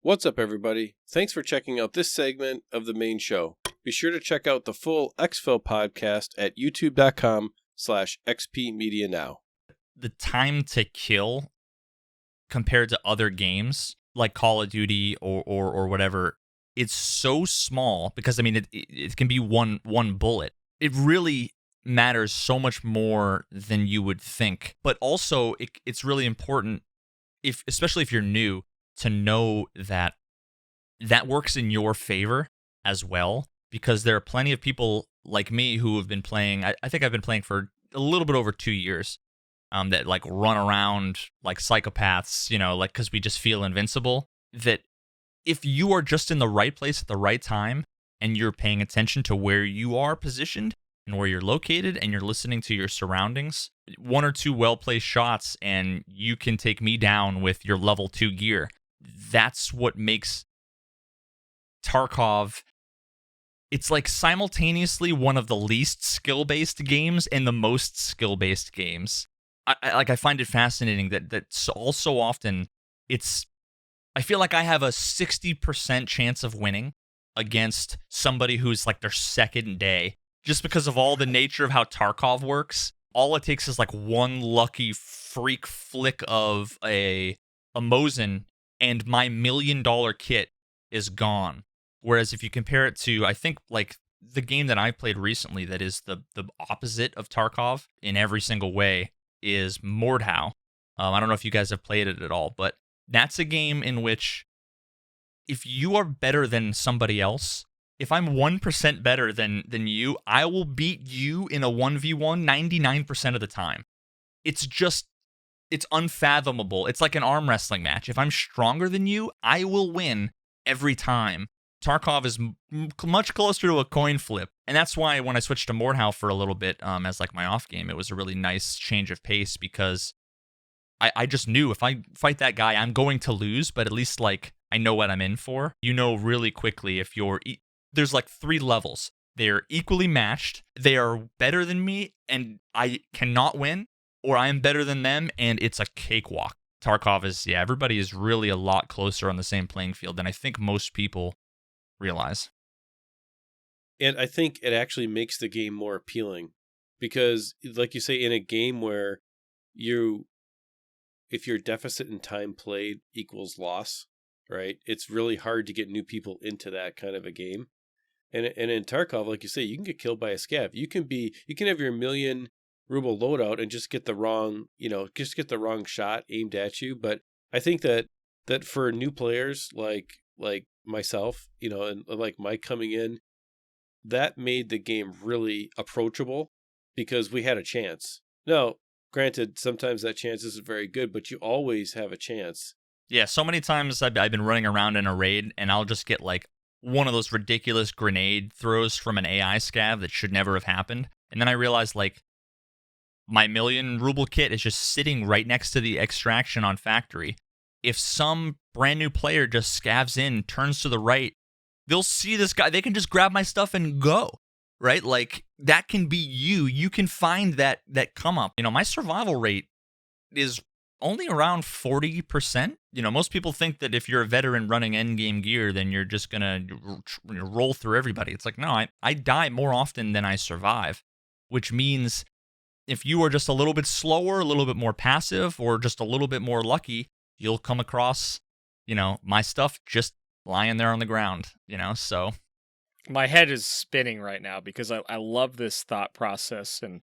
What's up, everybody? Thanks for checking out this segment of the main show. Be sure to check out the full EXFIL podcast at youtube.com/XPMediaNow. The time to kill compared to other games like Call of Duty or whatever, it's so small because, I mean, it can be one bullet. It really matters so much more than you would think. But also, it's really important, especially if you're new, to know that works in your favor as well, because there are plenty of people like me who have been playing. I think I've been playing for a little bit over 2 years, that like run around like psychopaths, like because we just feel invincible. That if you are just in the right place at the right time and you're paying attention to where you are positioned and where you're located and you're listening to your surroundings, one or two well-placed shots and you can take me down with your level 2 gear. That's what makes Tarkov, it's like simultaneously one of the least skill-based games and the most skill-based games. I find it fascinating that so often I feel like I have a 60% chance of winning against somebody who's like their second day, just because of all the nature of how Tarkov works. All it takes is like one lucky freak flick of a Mosin, and my $1 million kit is gone. Whereas if you compare it to, I think, like the game that I played recently that is the opposite of Tarkov in every single way is Mordhau. I don't know if you guys have played it at all, but that's a game in which if you are better than somebody else, if I'm 1% better than you, I will beat you in a 1v1 99% of the time. It's unfathomable. It's like an arm wrestling match. If I'm stronger than you, I will win every time. Tarkov is much closer to a coin flip. And that's why when I switched to Mordhau for a little bit as like my off game, it was a really nice change of pace, because I just knew if I fight that guy, I'm going to lose, but at least like I know what I'm in for. You know really quickly if there's like 3 levels. They're equally matched. They are better than me and I cannot win, or I am better than them and it's a cakewalk. Tarkov is, everybody is really a lot closer on the same playing field than I think most people realize. And I think it actually makes the game more appealing because, like you say, in a game where if your deficit in time played equals loss, right, it's really hard to get new people into that kind of a game. And in Tarkov, like you say, you can get killed by a scav. You can have your 1 million ruble loadout and just get the wrong shot aimed at you. But I think that for new players like myself, and like Mike coming in, that made the game really approachable because we had a chance. Now, granted, sometimes that chance isn't very good, but you always have a chance. Yeah, so many times I've been running around in a raid and I'll just get like one of those ridiculous grenade throws from an AI scav that should never have happened. And then I realized like my 1 million ruble kit is just sitting right next to the extraction on factory. If some brand new player just scavs in, turns to the right, they'll see this guy. They can just grab my stuff and go, right? Like that can be you. You can find that come up. My survival rate is only around 40%. Most people think that if you're a veteran running endgame gear, then you're just going to roll through everybody. It's like, no, I die more often than I survive, which means if you are just a little bit slower, a little bit more passive, or just a little bit more lucky, you'll come across, my stuff just lying there on the ground, so. My head is spinning right now because I love this thought process. And